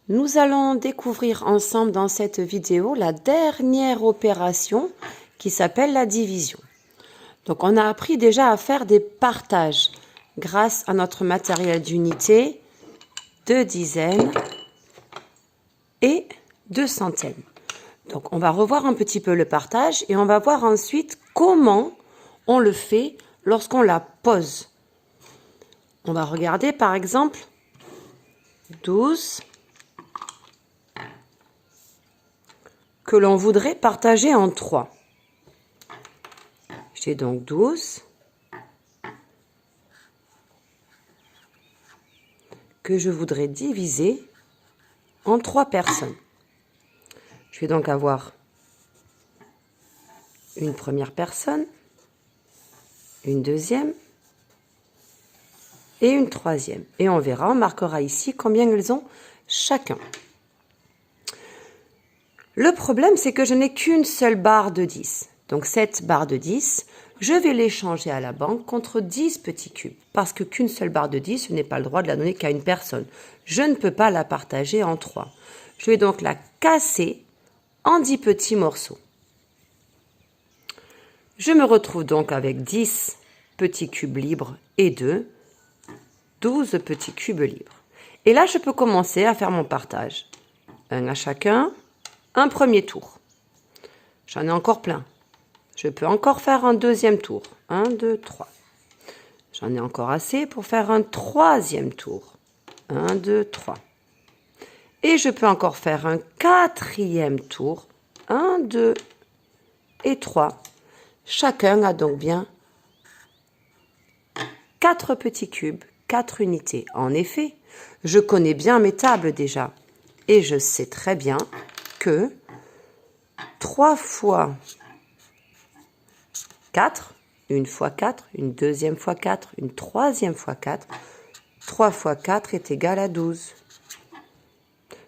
Nous allons découvrir ensemble dans cette vidéo la dernière opération qui s'appelle la division. Donc on a appris déjà à faire des partages grâce à notre matériel d'unité, de dizaines et de centaines. Donc on va revoir un petit peu le partage et on va voir ensuite comment on le fait lorsqu'on la pose. On va regarder par exemple 12 que l'on voudrait partager en 3. J'ai donc 12 que je voudrais diviser en 3 personnes. Je vais donc avoir une première personne, une deuxième et une troisième. Et on verra, on marquera ici combien ils ont chacun. Le problème, c'est que je n'ai qu'une seule barre de 10. Donc cette barre de 10, je vais l'échanger à la banque contre 10 petits cubes. Parce que qu'une seule barre de 10, je n'ai pas le droit de la donner qu'à une personne. Je ne peux pas la partager en 3. Je vais donc la casser en 10 petits morceaux. Je me retrouve donc avec 10 petits cubes libres et 12 petits cubes libres. Et là, je peux commencer à faire mon partage. Un à chacun, un premier tour. J'en ai encore plein. Je peux encore faire un deuxième tour. 1, 2, 3. J'en ai encore assez pour faire un troisième tour. 1, 2, 3. Et je peux encore faire un quatrième tour. 1, 2 et 3. Chacun a donc bien 4 petits cubes, 4 unités. En effet, je connais bien mes tables déjà. Et je sais très bien que 3 fois 4, une fois 4, une deuxième fois 4, une troisième fois 4, 3 fois 4 est égal à 12.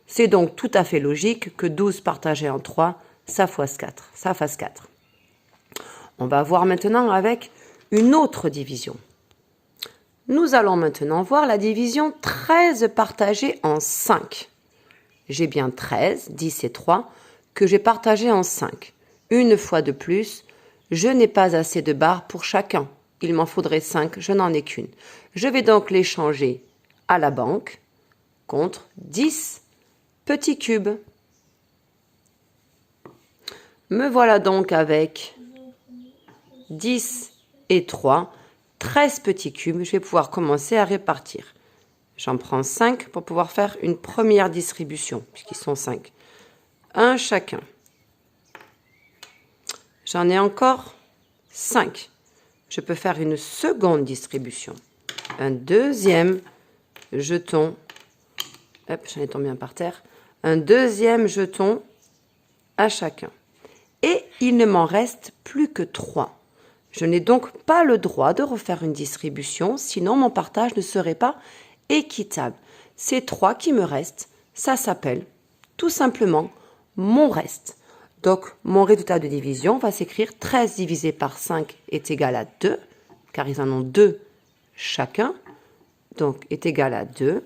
C'est donc tout à fait logique que 12 partagé en 3, ça fasse 4. On va voir maintenant avec une autre division. Nous allons maintenant voir la division 13 partagée en 5. J'ai bien 13, 10 et 3, que j'ai partagé en 5. Une fois de plus, je n'ai pas assez de barres pour chacun. Il m'en faudrait 5, je n'en ai qu'une. Je vais donc l'échanger à la banque contre 10 petits cubes. Me voilà donc avec 10 et 3, 13 petits cubes. Je vais pouvoir commencer à répartir. J'en prends 5 pour pouvoir faire une première distribution, puisqu'ils sont 5. Un chacun. J'en ai encore 5. Je peux faire une seconde distribution. Un deuxième jeton. Hop, j'en ai tombé un par terre. Un deuxième jeton à chacun. Et il ne m'en reste plus que 3. Je n'ai donc pas le droit de refaire une distribution, sinon mon partage ne serait pas équitable. Ces 3 qui me restent, ça s'appelle tout simplement mon reste. Donc, mon résultat de division va s'écrire 13 divisé par 5 est égal à 2, car ils en ont 2 chacun, donc est égal à 2.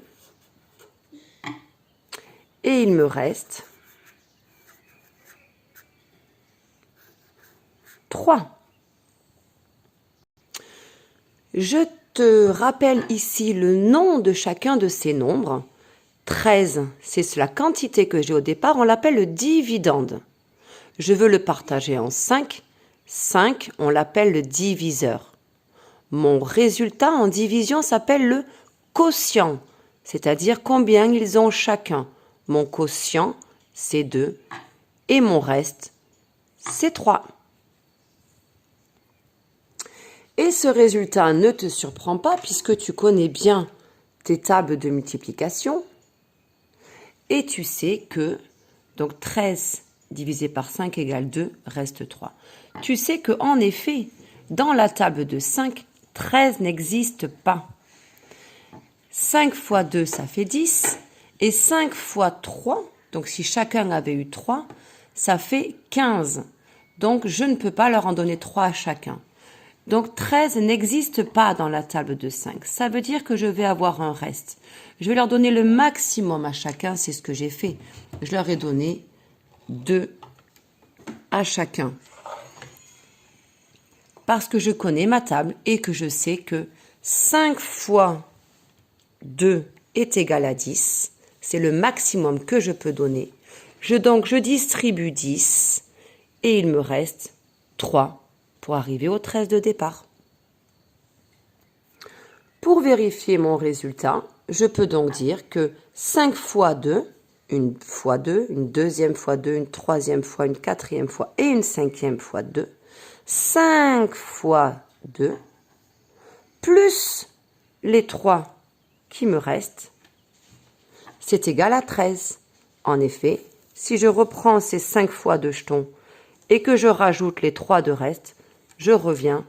Et il me reste 3. Je te rappelle ici le nom de chacun de ces nombres. 13, c'est la quantité que j'ai au départ, on l'appelle le dividende. Je veux le partager en 5. 5, on l'appelle le diviseur. Mon résultat en division s'appelle le quotient, c'est-à-dire combien ils ont chacun. Mon quotient, c'est 2, et mon reste, c'est 3. Et ce résultat ne te surprend pas puisque tu connais bien tes tables de multiplication. Et tu sais que donc 13 divisé par 5 égale 2, reste 3. Tu sais qu'en effet, dans la table de 5, 13 n'existe pas. 5 fois 2, ça fait 10. Et 5 fois 3, donc si chacun avait eu 3, ça fait 15. Donc je ne peux pas leur en donner 3 à chacun. Donc 13 n'existe pas dans la table de 5. Ça veut dire que je vais avoir un reste. Je vais leur donner le maximum à chacun, c'est ce que j'ai fait. Je leur ai donné 2 à chacun. Parce que je connais ma table et que je sais que 5 fois 2 est égal à 10. C'est le maximum que je peux donner. Donc je distribue 10 et il me reste 3 pour arriver au 13 de départ. Pour vérifier mon résultat, je peux donc dire que 5 fois 2, une fois 2, une deuxième fois 2, une troisième fois, une quatrième fois et une cinquième fois 2, 5 fois 2, plus les 3 qui me restent, c'est égal à 13. En effet, si je reprends ces 5 fois 2 jetons et que je rajoute les 3 de reste, je reviens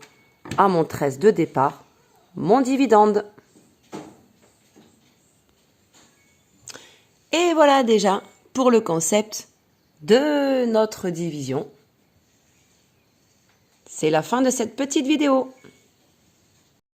à mon 13 de départ, mon dividende. Et voilà déjà pour le concept de notre division. C'est la fin de cette petite vidéo.